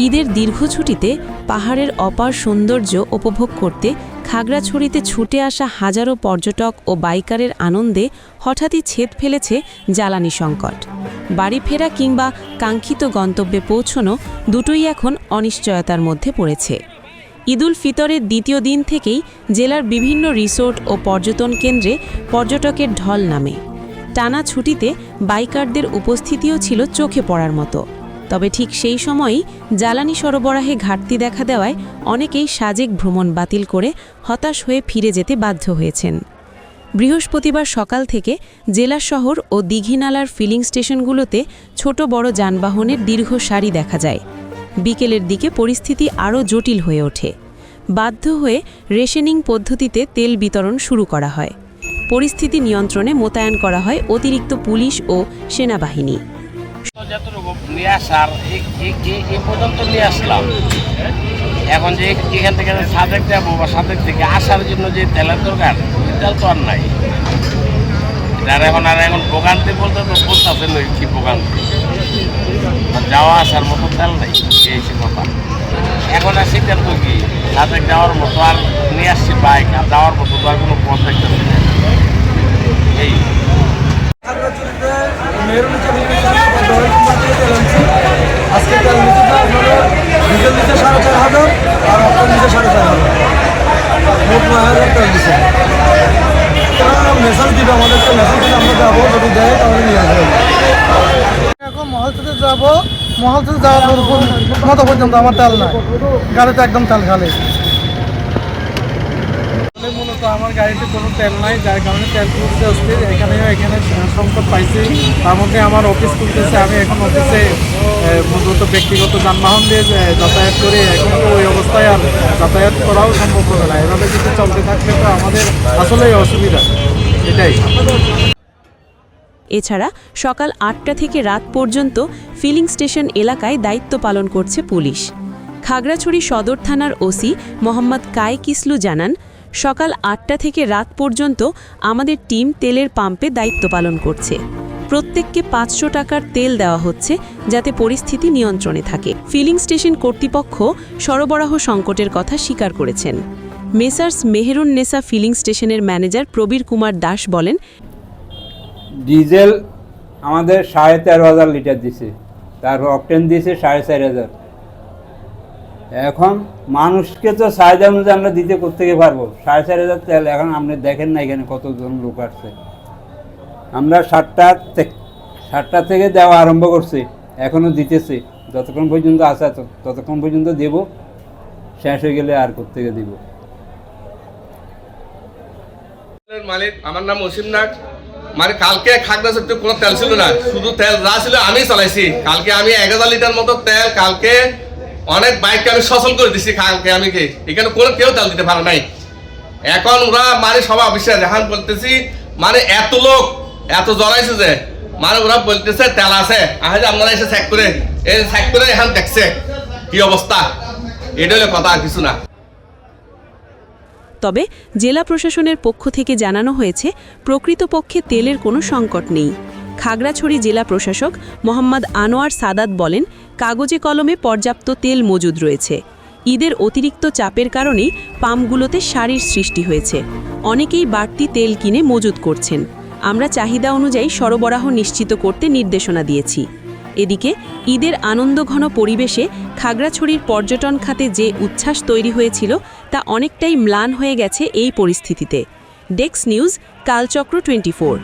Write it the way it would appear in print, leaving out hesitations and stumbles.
ঈদের দীর্ঘ ছুটিতে পাহাড়ের অপার সৌন্দর্য উপভোগ করতে খাগড়াছড়িতে ছুটে আসা হাজারো পর্যটক ও বাইকারের আনন্দে হঠাৎই ছেদ ফেলেছে জ্বালানি সংকট। বাড়ি ফেরা কিংবা কাঙ্ক্ষিত গন্তব্যে পৌঁছনো দুটোই এখন অনিশ্চয়তার মধ্যে পড়েছে। ঈদুল ফিতরের দ্বিতীয় দিন থেকেই জেলার বিভিন্ন রিসোর্ট ও পর্যটন কেন্দ্রে পর্যটকের ঢল নামে। টানা ছুটিতে বাইকারদের উপস্থিতিও ছিল চোখে পড়ার মতো। তবে ঠিক সেই সময়ই জ্বালানি সরবরাহে ঘাটতি দেখা দেওয়ায় অনেকেই সাজেক ভ্রমণ বাতিল করে হতাশ হয়ে ফিরে যেতে বাধ্য হয়েছেন। বৃহস্পতিবার সকাল থেকে জেলা শহর ও দীঘিনালার ফিলিং স্টেশনগুলোতে ছোট বড় যানবাহনের দীর্ঘ সারি দেখা যায়। বিকেলের দিকে পরিস্থিতি আরও জটিল হয়ে ওঠে। বাধ্য হয়ে রেশনিং পদ্ধতিতে তেল বিতরণ শুরু করা হয়। পরিস্থিতি নিয়ন্ত্রণে মোতায়েন করা হয় অতিরিক্ত পুলিশ ও সেনাবাহিনী। যতটুকু নিয়ে আসার এই পর্যন্ত নিয়ে আসলাম। এখন যে এখান থেকে সাদেক যাবো বা সাদেক থেকে আসার জন্য যে তেলের দরকার, তেল তো আর নাই। এখন ভোগান্তি বলতে তো বলতেছেন কি ভোগান্তি, যাওয়া আসার মতো তেল নাই, এই কথা। এখন আর শীতের তো কি সাদেক যাওয়ার মতো আর নিয়ে আসছি বাইক, আর যাওয়ার মতো তো আর কোনো পথ দেখতেছি না। এই আজকে তেল নিচ্ছে ডিজেল দিচ্ছে 4,500 আর অক্টোর নিচ্ছে 4,500, মোট 9,000 তেল দিচ্ছে। মেসেজ দিবে আমাদেরকে, মেসেজ দিলে আমরা যাবো, যদি দেয় তাহলে নিয়ে আসবো। এখন মহল থেকে যাবো, মহল থেকে যাওয়ার মতো পর্যন্ত আমার তেল নাই, গাড়িতে একদম তেল খালি। মূলত আমার গাড়িতে কোনো তেল নাই, যার কারণে তেল তুলতে অস্থির। এখানে সংকট পাইছি। তার মধ্যে আমার অফিস খুলতেছে, আমি এখন অফিসে মূলত ব্যক্তিগত যানবাহন দিয়ে যাতায়াত করি। এখন তো ওই অবস্থায় আর যাতায়াত করাও সম্ভব হবে না। এভাবে কিছু চলতে থাকলে তো আমাদের আসলেই অসুবিধা, এটাই। এছাড়া সকাল 8টা থেকে রাত পর্যন্ত ফিলিং স্টেশন এলাকায় দায়িত্ব পালন করছে পুলিশ। খাগড়াছড়ি সদর থানার ওসি মোহাম্মদ কায়েকিসলু জানান, সকাল 8টা থেকে রাত পর্যন্ত আমাদের টিম তেলের পাম্পে দায়িত্ব পালন করছে। প্রত্যেককে 500 টাকার তেল দেওয়া হচ্ছে যাতে পরিস্থিতি নিয়ন্ত্রণে থাকে। ফিলিং স্টেশন কর্তৃপক্ষ সরবরাহ সংকটের কথা স্বীকার করেছেন। মেসার্স মেহেরুন নেসা ফিলিং স্টেশনের ম্যানেজার প্রবীর কুমার দাস বলেন, ডিজেল আমাদের 13,500 লিটার দিছে, তার অকটেন দিয়েছে 4,500। এখন মানুষকে তো চাহিদা অনুযায়ী আমরা দিতে কোত্থেকে পারবো? 4,500 তেল। এখন আপনি দেখেন না এখানে কতজন লোক আসছে। আমরা 7টা থেকে দেওয়া আরম্ভ করছি, এখনও দিতেছি। যতক্ষণ পর্যন্ত আসা ততক্ষণ পর্যন্ত দেব, শেষ হয়ে গেলে আর কোত্থেকে দিব। মালিক আমার নাম অসীম নাগ। মানে কালকে খাগড়াছড়িতে কোনো তেল ছিল না, শুধু তেল যা ছিল আমি চালাইছি। কালকে আমি 1,000 লিটার মতো তেল, কালকে অনেক বাইককে আমি সচল করে দিচ্ছি। কালকে আমি এখানে কোনো কেউ তেল দিতে পারে নাই। এখন ওরা মানে সবাই অবশ্যই দেখান বলতেছি, মানে এত লোক এত জড়াইছে যে মানে ওরা বলতেছে তেল আছে, আজ আপনারা এসে চেক করে এখন দেখছে কি অবস্থা। এটা হলো কথা, আর কিছু না। তবে জেলা প্রশাসনের পক্ষ থেকে জানানো হয়েছে, প্রকৃতপক্ষে তেলের কোনো সংকট নেই। খাগড়াছড়ি জেলা প্রশাসক মোহাম্মদ আনোয়ার সাদাত বলেন, কাগজে কলমে পর্যাপ্ত তেল মজুদ রয়েছে। ঈদের অতিরিক্ত চাপের কারণেই পাম্পগুলোতে সারির সৃষ্টি হয়েছে। অনেকেই বাড়তি তেল কিনে মজুদ করছেন। আমরা চাহিদা অনুযায়ী সরবরাহ নিশ্চিত করতে নির্দেশনা দিয়েছি। এদিকে ঈদের আনন্দঘন পরিবেশে খাগড়াছড়ির পর্যটন খাতে যে উচ্ছ্বাস তৈরি হয়েছিল তা অনেকটাই ম্লান হয়ে গেছে এই পরিস্থিতিতে। Desk news, Kalchakra 24।